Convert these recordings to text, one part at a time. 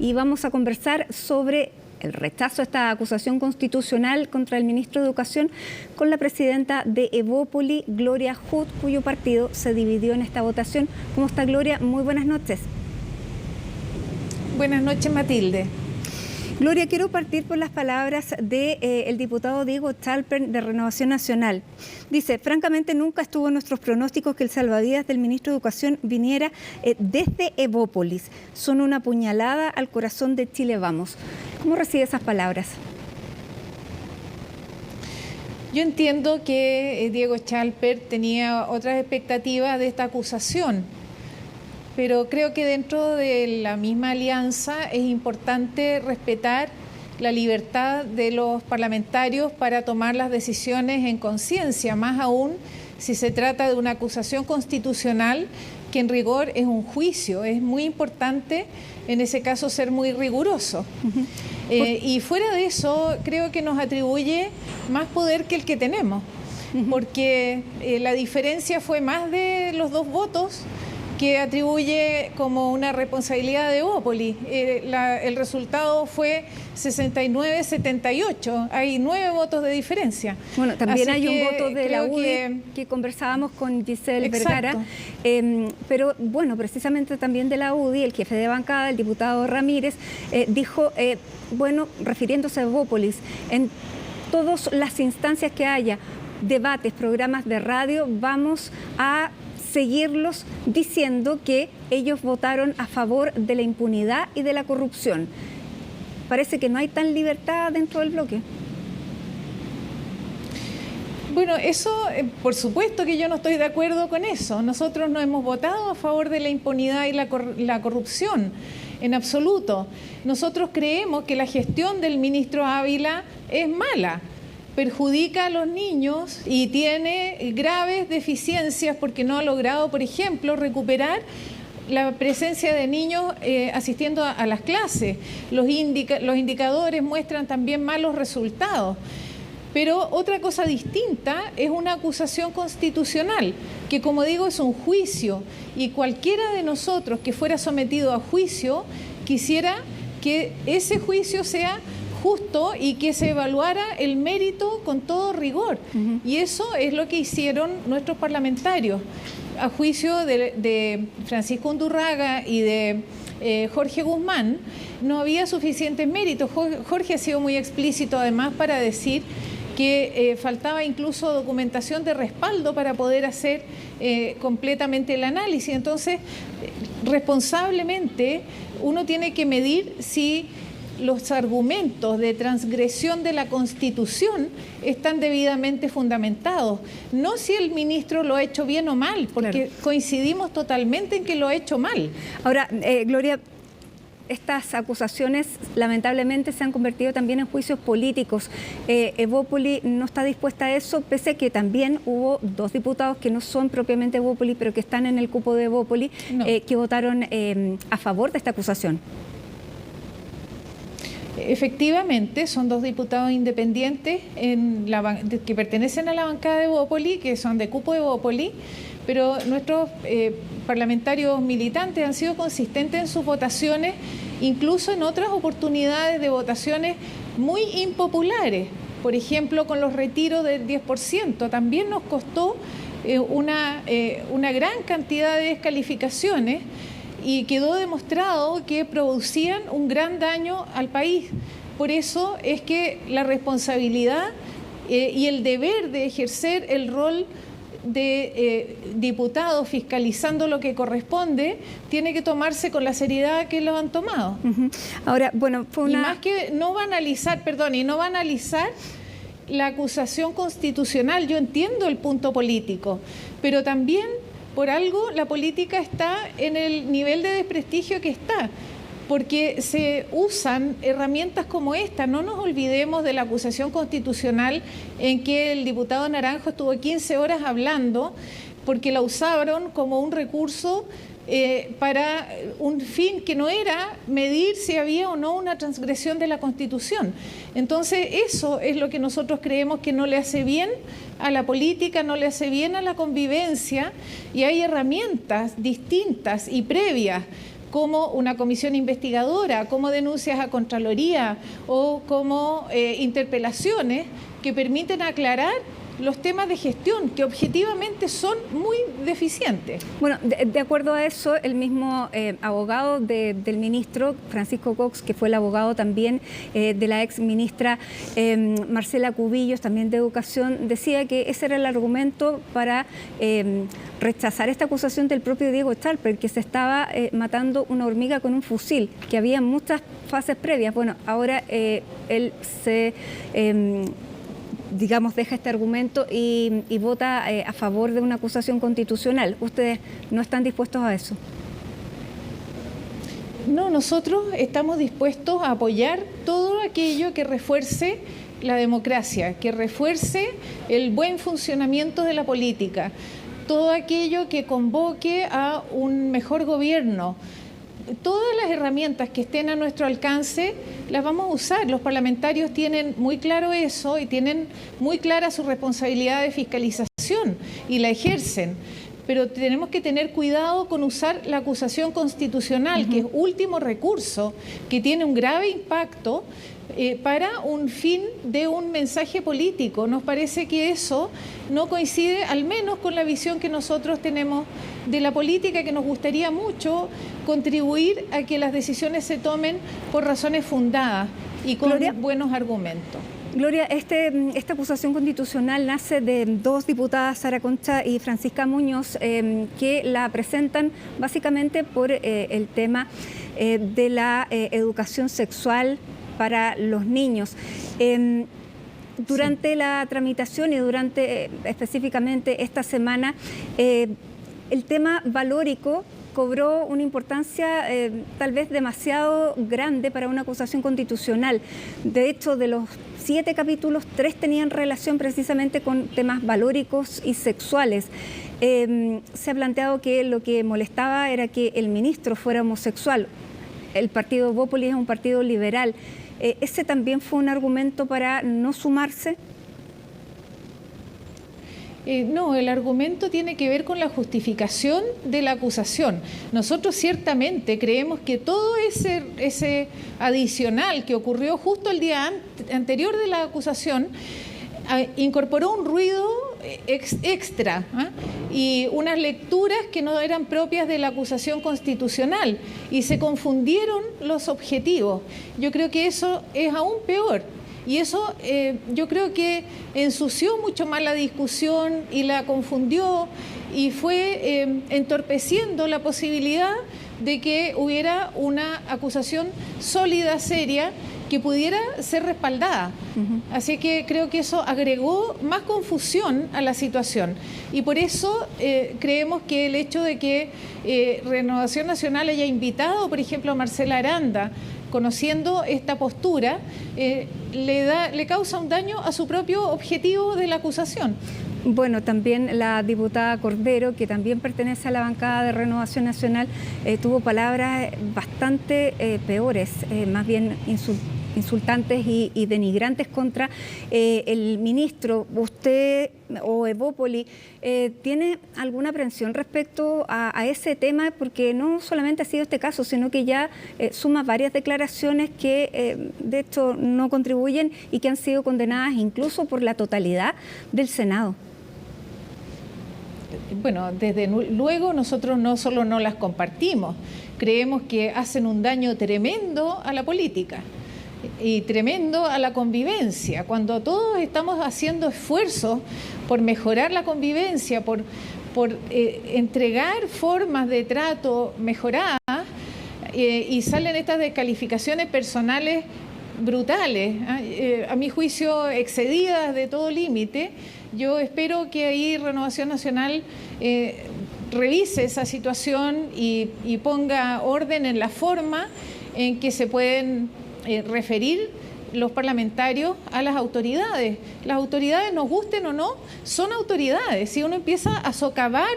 y vamos a conversar sobre el rechazo a esta acusación constitucional contra el ministro de Educación con la presidenta de Evópoli, Gloria Hood, cuyo partido se dividió en esta votación. ¿Cómo está, Gloria? Muy buenas noches. Buenas noches, Matilde. Gloria, quiero partir por las palabras del diputado Diego Chalper de Renovación Nacional. Dice: francamente nunca estuvo en nuestros pronósticos que el salvavidas del ministro de Educación viniera desde Evópolis. Son una puñalada al corazón de Chile Vamos. ¿Cómo recibe esas palabras? Yo entiendo que Diego Chalper tenía otras expectativas de esta acusación, pero creo que dentro de la misma alianza es importante respetar la libertad de los parlamentarios para tomar las decisiones en conciencia, más aún si se trata de una acusación constitucional que en rigor es un juicio. Es muy importante en ese caso ser muy riguroso. Y fuera de eso, creo que nos atribuye más poder que el que tenemos, porque la diferencia fue más de los 2 votos que atribuye como una responsabilidad de Evópoli. El resultado fue 69-78, hay 9 votos de diferencia. Bueno, también hay un voto de la UDI que conversábamos con Giselle Vergara, pero bueno, precisamente también de la UDI, el jefe de bancada, el diputado Ramírez, dijo, bueno, refiriéndose a Evópolis, en todas las instancias que haya debates, programas de radio, vamos a seguirlos diciendo que ellos votaron a favor de la impunidad y de la corrupción. Parece que no hay tal libertad dentro del bloque. Bueno, eso, por supuesto que yo no estoy de acuerdo con eso. Nosotros no hemos votado a favor de la impunidad y la corrupción, en absoluto. Nosotros creemos que la gestión del ministro Ávila es mala, perjudica a los niños y tiene graves deficiencias porque no ha logrado, por ejemplo, recuperar la presencia de niños asistiendo a las clases. Los indicadores muestran también malos resultados. Pero otra cosa distinta es una acusación constitucional, que como digo es un juicio, y cualquiera de nosotros que fuera sometido a juicio quisiera que ese juicio sea justo y que se evaluara el mérito con todo rigor. Y eso es lo que hicieron nuestros parlamentarios. A juicio de Francisco Undurraga y de Jorge Guzmán, no había suficientes méritos. Jorge ha sido muy explícito además para decir que faltaba incluso documentación de respaldo para poder hacer completamente el análisis. Entonces, responsablemente, uno tiene que medir si los argumentos de transgresión de la Constitución están debidamente fundamentados. No si el ministro lo ha hecho bien o mal, porque coincidimos totalmente en que lo ha hecho mal. Ahora, Gloria, estas acusaciones lamentablemente se han convertido también en juicios políticos. Evópoli no está dispuesta a eso, pese a que también hubo 2 diputados que no son propiamente Evópoli, pero que están en el cupo de Evópoli, que votaron a favor de esta acusación. Efectivamente, son 2 diputados independientes que pertenecen a la bancada de Evópoli, que son de cupo de Evópoli, pero nuestros parlamentarios militantes han sido consistentes en sus votaciones, incluso en otras oportunidades de votaciones muy impopulares. Por ejemplo, con los retiros del 10%, también nos costó una gran cantidad de descalificaciones, y quedó demostrado que producían un gran daño al país. Por eso es que la responsabilidad y el deber de ejercer el rol de diputado fiscalizando lo que corresponde tiene que tomarse con la seriedad que lo han tomado. Ahora, bueno, fue una... Y más que no va a analizar la acusación constitucional. Yo entiendo el punto político, pero también por algo la política está en el nivel de desprestigio que está, porque se usan herramientas como esta. No nos olvidemos de la acusación constitucional en que el diputado Naranjo estuvo 15 horas hablando, porque la usaron como un recurso para un fin que no era medir si había o no una transgresión de la Constitución. Entonces, eso es lo que nosotros creemos que no le hace bien a la política, no le hace bien a la convivencia, y hay herramientas distintas y previas como una comisión investigadora, como denuncias a Contraloría o como interpelaciones que permiten aclarar los temas de gestión, que objetivamente son muy deficientes. Bueno, de acuerdo a eso, el mismo abogado del ministro, Francisco Cox, que fue el abogado también de la ex ministra Marcela Cubillos, también de Educación, decía que ese era el argumento para rechazar esta acusación del propio Diego Schalper, que se estaba matando una hormiga con un fusil, que había muchas fases previas. Bueno, ahora él se... digamos, deja este argumento y vota a favor de una acusación constitucional. ¿Ustedes no están dispuestos a eso? No, nosotros estamos dispuestos a apoyar todo aquello que refuerce la democracia, que refuerce el buen funcionamiento de la política, todo aquello que convoque a un mejor gobierno. Todas las herramientas que estén a nuestro alcance las vamos a usar. Los parlamentarios tienen muy claro eso y tienen muy clara su responsabilidad de fiscalización y la ejercen. Pero tenemos que tener cuidado con usar la acusación constitucional, que es último recurso, que tiene un grave impacto para un fin de un mensaje político. Nos parece que eso no coincide al menos con la visión que nosotros tenemos de la política, que nos gustaría mucho contribuir a que las decisiones se tomen por razones fundadas y con buenos argumentos. Gloria, esta acusación constitucional nace de dos diputadas, Sara Concha y Francisca Muñoz, que la presentan básicamente por el tema de la educación sexual para los niños. Durante la tramitación y durante específicamente esta semana, el tema valórico cobró una importancia tal vez demasiado grande para una acusación constitucional. De hecho, de los 7 capítulos, 3 tenían relación precisamente con temas valóricos y sexuales. Se ha planteado que lo que molestaba era que el ministro fuera homosexual. El partido Bópoli es un partido liberal. ¿Ese también fue un argumento para no sumarse? No, el argumento tiene que ver con la justificación de la acusación. Nosotros ciertamente creemos que todo ese adicional que ocurrió justo el día anterior de la acusación incorporó un ruido extra y unas lecturas que no eran propias de la acusación constitucional y se confundieron los objetivos. Yo creo que eso es aún peor. Y eso yo creo que ensució mucho más la discusión y la confundió y fue entorpeciendo la posibilidad de que hubiera una acusación sólida, seria, que pudiera ser respaldada. Así que creo que eso agregó más confusión a la situación. Y por eso creemos que el hecho de que Renovación Nacional haya invitado, por ejemplo, a Marcela Aranda, conociendo esta postura, le causa un daño a su propio objetivo de la acusación. Bueno, también la diputada Cordero, que también pertenece a la bancada de Renovación Nacional, tuvo palabras bastante peores, más bien insultantes y denigrantes contra el ministro. ¿Usted o Evópoli tiene alguna aprensión respecto a ese tema? Porque no solamente ha sido este caso, sino que ya suma varias declaraciones que de hecho no contribuyen y que han sido condenadas incluso por la totalidad del Senado. Bueno, desde luego nosotros no solo no las compartimos, creemos que hacen un daño tremendo a la política y tremendo a la convivencia. Cuando todos estamos haciendo esfuerzos por mejorar la convivencia, por entregar formas de trato mejoradas y salen estas descalificaciones personales brutales, a mi juicio excedidas de todo límite, yo espero que ahí Renovación Nacional revise esa situación y ponga orden en la forma en que se pueden referir los parlamentarios a las autoridades. Las autoridades, nos gusten o no, son autoridades. Si uno empieza a socavar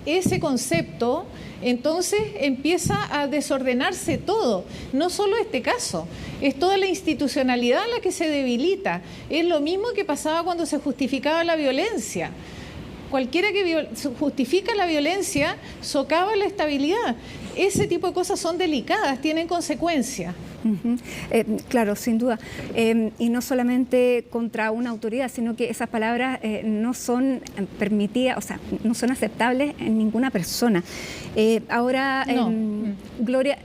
ese concepto, entonces empieza a desordenarse todo. No solo este caso, es toda la institucionalidad la que se debilita. Es lo mismo que pasaba cuando se justificaba la violencia. Cualquiera que justifica la violencia socava la estabilidad. ese tipo de cosas son delicadas, tienen consecuencias. Claro, sin duda. Y no solamente contra una autoridad, sino que esas palabras no son permitidas, o sea, no son aceptables en ninguna persona. Ahora, No. Gloria,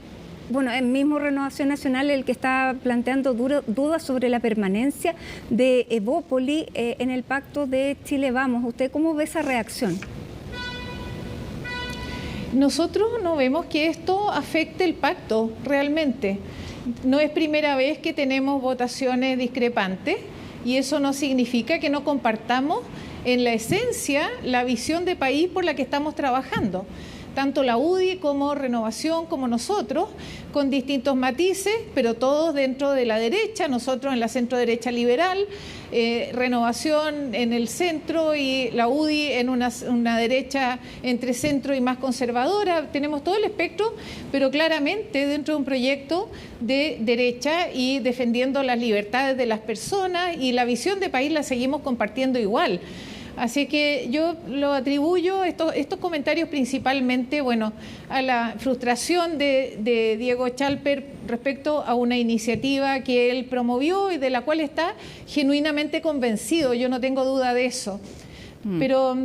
bueno, el mismo Renovación Nacional el que está planteando dudas sobre la permanencia de Evópoli en el pacto de Chile Vamos. ¿Usted cómo ve esa reacción? Nosotros no vemos que esto afecte el pacto realmente. No es primera vez que tenemos votaciones discrepantes y eso no significa que no compartamos en la esencia la visión de país por la que estamos trabajando. Tanto la UDI como Renovación como nosotros, con distintos matices, pero todos dentro de la derecha, nosotros en la centro derecha liberal, Renovación en el centro y la UDI en una derecha entre centro y más conservadora. Tenemos todo el espectro, pero claramente dentro de un proyecto de derecha y defendiendo las libertades de las personas, y la visión de país la seguimos compartiendo igual. Así que yo lo atribuyo, estos comentarios principalmente, bueno, a la frustración de Diego Chalper respecto a una iniciativa que él promovió y de la cual está genuinamente convencido, yo no tengo duda de eso. Pero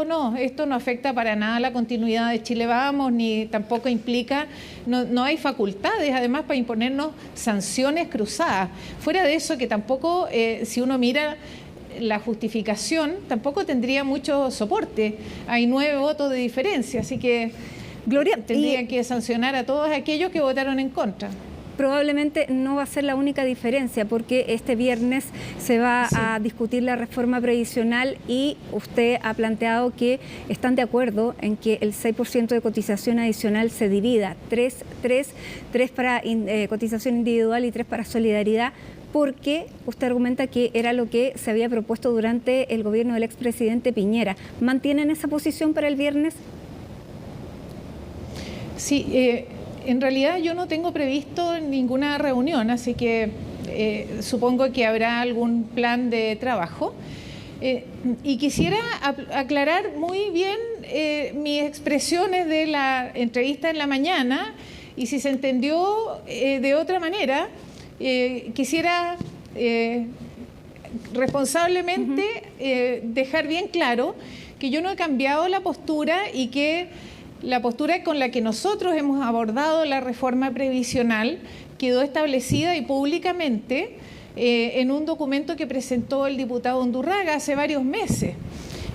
no, esto no afecta para nada la continuidad de Chile Vamos, ni tampoco implica, no hay facultades además para imponernos sanciones cruzadas. Fuera de eso, que tampoco, si uno mira la justificación, tampoco tendría mucho soporte. Hay 9 votos de diferencia, así que Gloria, tendrían que sancionar a todos aquellos que votaron en contra. Probablemente no va a ser la única diferencia, porque este viernes se va a discutir la reforma previsional y usted ha planteado que están de acuerdo en que el 6% de cotización adicional se divida, 3 para cotización individual y 3 para solidaridad, porque usted argumenta que era lo que se había propuesto durante el gobierno del expresidente Piñera. ¿Mantienen esa posición para el viernes? Sí, en realidad yo no tengo previsto ninguna reunión, así que supongo que habrá algún plan de trabajo. Y quisiera aclarar muy bien mis expresiones de la entrevista en la mañana, y si se entendió de otra manera, quisiera responsablemente dejar bien claro que yo no he cambiado la postura, y que la postura con la que nosotros hemos abordado la reforma previsional quedó establecida y públicamente en un documento que presentó el diputado Undurraga hace varios meses,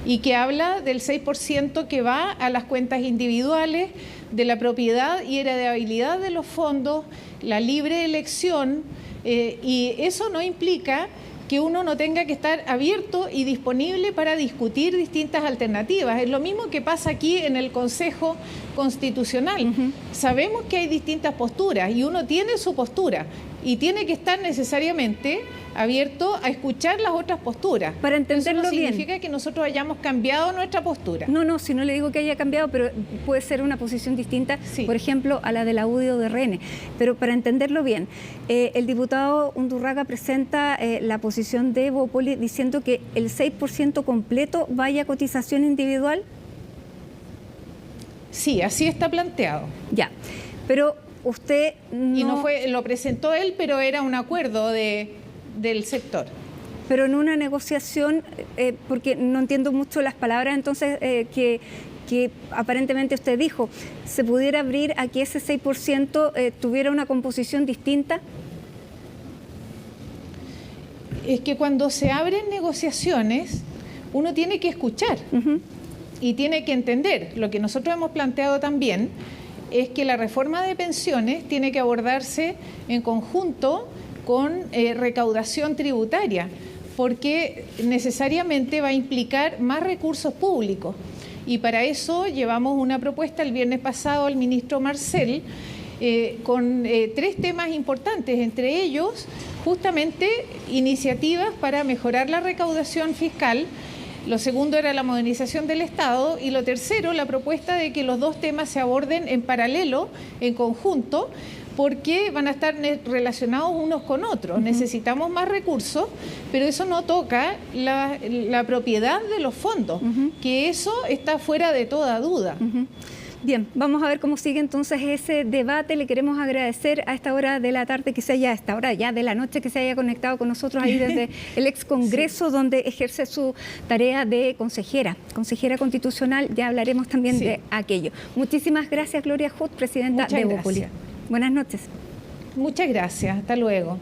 y que habla del 6% que va a las cuentas individuales, de la propiedad y heredabilidad de los fondos, la libre elección, y eso no implica que uno no tenga que estar abierto y disponible para discutir distintas alternativas. Es lo mismo que pasa aquí en el Consejo Constitucional. Sabemos que hay distintas posturas y uno tiene su postura y tiene que estar necesariamente abierto a escuchar las otras posturas. Para entenderlo bien. Eso no bien, significa que nosotros hayamos cambiado nuestra postura. No, si no le digo que haya cambiado, pero puede ser una posición distinta, por ejemplo, a la de la UDI o de RN. Pero para entenderlo bien, el diputado Undurraga presenta la posición de Evópoli diciendo que el 6% completo vaya a cotización individual. Sí, así está planteado. Ya, pero usted no... Y no fue, lo presentó él, pero era un acuerdo del sector. Pero en una negociación, porque no entiendo mucho las palabras, entonces, que aparentemente usted dijo, ¿se pudiera abrir a que ese 6% tuviera una composición distinta? Es que cuando se abren negociaciones, uno tiene que escuchar y tiene que entender. Lo que nosotros hemos planteado también es que la reforma de pensiones tiene que abordarse en conjunto con recaudación tributaria, porque necesariamente va a implicar más recursos públicos. Y para eso llevamos una propuesta el viernes pasado al ministro Marcel con 3 temas importantes, entre ellos justamente iniciativas para mejorar la recaudación fiscal. Lo segundo era la modernización del Estado, y lo tercero, la propuesta de que los 2 temas se aborden en paralelo, en conjunto, porque van a estar relacionados unos con otros. Necesitamos más recursos, pero eso no toca la propiedad de los fondos, que eso está fuera de toda duda. Bien, vamos a ver cómo sigue entonces ese debate. Le queremos agradecer a esta hora de la tarde, que se haya, a esta hora ya de la noche, que se haya conectado con nosotros ahí desde el ex Congreso, sí, donde ejerce su tarea de consejera constitucional. Ya hablaremos también de aquello. Muchísimas gracias, Gloria Hood, presidenta de Evópolis. Buenas noches. Muchas gracias. Hasta luego.